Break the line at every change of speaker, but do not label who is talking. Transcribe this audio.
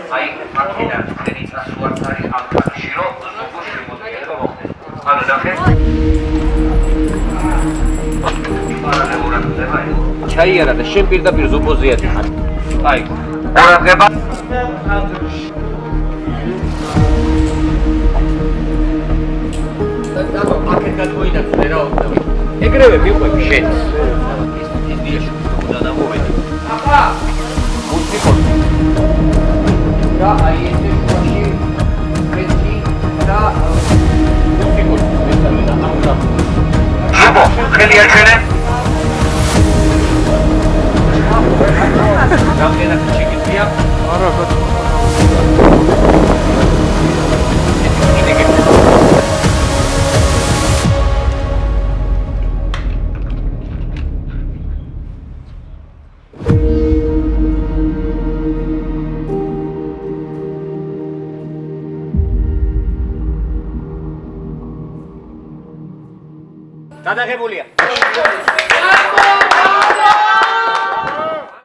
აი აქედან წელი წასუარცარი ამ კაცში რომ ზოგო შემოდგება მოხდეს. ანუ ნახე. პარალელურად ხდება ის.
ჩაიარა და შენ პირდაპირ ზუბოზია ხარ.
აი. ყურადღება. და აქეთ გადმოინახე რა უნდა.
ეგრევე მიყვები შენ.
ის დიაში უნდა დამოვედი. აბა
მუსიკოს
და აი ესე შუაში პრესი და
მუსიკოს მესამე და ამდა.
აბა ხელი აჩენე.
რამდენად შეგიძლია?
არა ბატონო.
გადაღებულია.